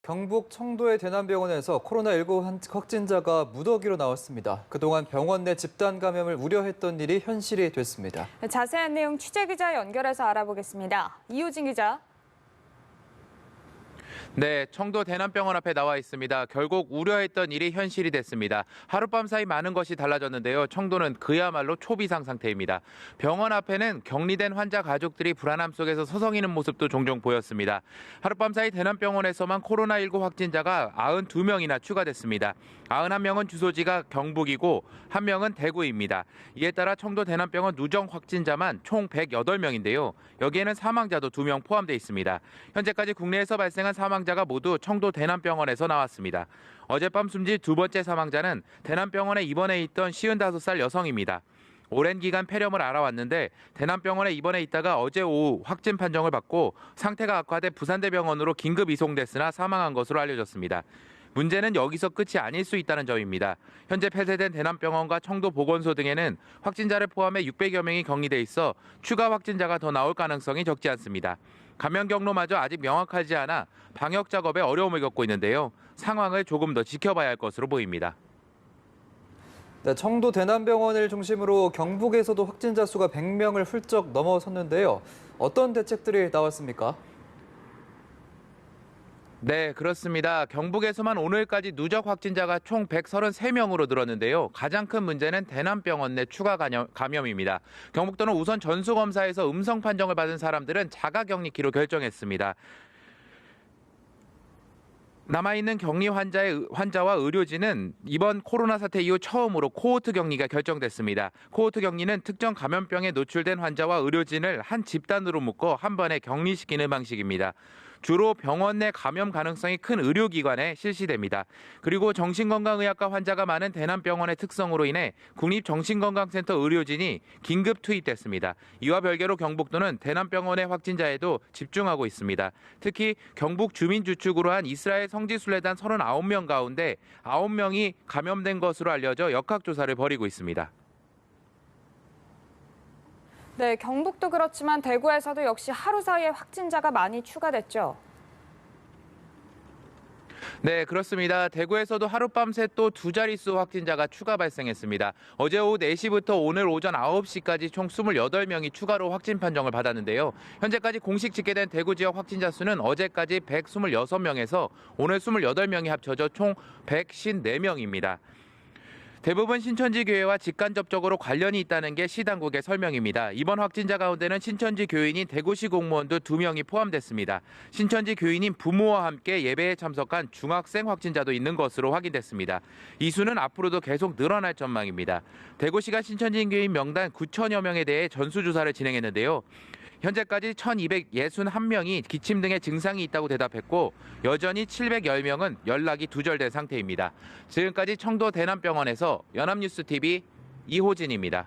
경북 청도의 대남병원에서 코로나19 확진자가 무더기로 나왔습니다. 그동안 병원 내 집단 감염을 우려했던 일이 현실이 됐습니다. 자세한 내용 취재기자 연결해서 알아보겠습니다. 이호진 기자. 네, 청도 대남병원 앞에 나와 있습니다. 결국 우려했던 일이 현실이 됐습니다. 하룻밤 사이 많은 것이 달라졌는데요. 청도는 그야말로 초비상 상태입니다. 병원 앞에는 격리된 환자 가족들이 불안함 속에서 서성이는 모습도 종종 보였습니다. 하룻밤 사이 대남병원에서만 코로나19 확진자가 92명이나 추가됐습니다. 91명은 주소지가 경북이고 1명은 대구입니다. 이에 따라 청도 대남병원 누적 확진자만 총 108명인데요. 여기에는 사망자도 2명 포함되어 있습니다. 현재까지 국내에서 발생한 사망자가 모두 청도 대남병원에서 나왔습니다. 어젯밤 숨진 두 번째 사망자는 대남병원에 입원해 있던 55살 여성입니다. 오랜 기간 폐렴을 앓아왔는데 대남병원에 입원해 있다가 어제 오후 확진 판정을 받고 상태가 악화돼 부산대병원으로 긴급 이송됐으나 사망한 것으로 알려졌습니다. 문제는 여기서 끝이 아닐 수 있다는 점입니다. 현재 폐쇄된 대남병원과 청도보건소 등에는 확진자를 포함해 600여 명이 격리돼 있어 추가 확진자가 더 나올 가능성이 적지 않습니다. 감염 경로마저 아직 명확하지 않아 방역 작업에 어려움을 겪고 있는데요. 상황을 조금 더 지켜봐야 할 것으로 보입니다. 네, 청도 대남병원을 중심으로 경북에서도 확진자 수가 100명을 훌쩍 넘어섰는데요. 어떤 대책들이 나왔습니까? 네, 그렇습니다. 경북에서만 오늘까지 누적 확진자가 총 133명으로 늘었는데요. 가장 큰 문제는 대남병원 내 추가 감염입니다. 경북도는 우선 전수검사에서 음성 판정을 받은 사람들은 자가격리키로 결정했습니다. 남아있는 격리 환자와 의료진은 이번 코로나 사태 이후 처음으로 코호트 격리가 결정됐습니다. 코호트 격리는 특정 감염병에 노출된 환자와 의료진을 한 집단으로 묶어 한 번에 격리시키는 방식입니다. 주로 병원 내 감염 가능성이 큰 의료기관에 실시됩니다. 그리고 정신건강의학과 환자가 많은 대남병원의 특성으로 인해 국립정신건강센터 의료진이 긴급 투입됐습니다. 이와 별개로 경북도는 대남병원의 확진자에도 집중하고 있습니다. 특히 경북 주민 주축으로 한 이스라엘 성지순례단 39명 가운데 9명이 감염된 것으로 알려져 역학조사를 벌이고 있습니다. 네, 경북도 그렇지만 대구에서도 역시 하루 사이에 확진자가 많이 추가됐죠. 네, 그렇습니다. 대구에서도 하룻밤새 또 두 자릿수 확진자가 추가 발생했습니다. 어제 오후 4시부터 오늘 오전 9시까지 총 28명이 추가로 확진 판정을 받았는데요. 현재까지 공식 집계된 대구 지역 확진자 수는 어제까지 126명에서 오늘 28명이 합쳐져 총 154명입니다. 대부분 신천지 교회와 직간접적으로 관련이 있다는 게 시당국의 설명입니다. 이번 확진자 가운데는 신천지 교인인 대구시 공무원도 2명이 포함됐습니다. 신천지 교인인 부모와 함께 예배에 참석한 중학생 확진자도 있는 것으로 확인됐습니다. 이 수는 앞으로도 계속 늘어날 전망입니다. 대구시가 신천지 교인 명단 9천여 명에 대해 전수조사를 진행했는데요. 현재까지 1,261명이 기침 등의 증상이 있다고 대답했고 여전히 710명은 연락이 두절된 상태입니다. 지금까지 청도 대남병원에서 연합뉴스TV 이호진입니다.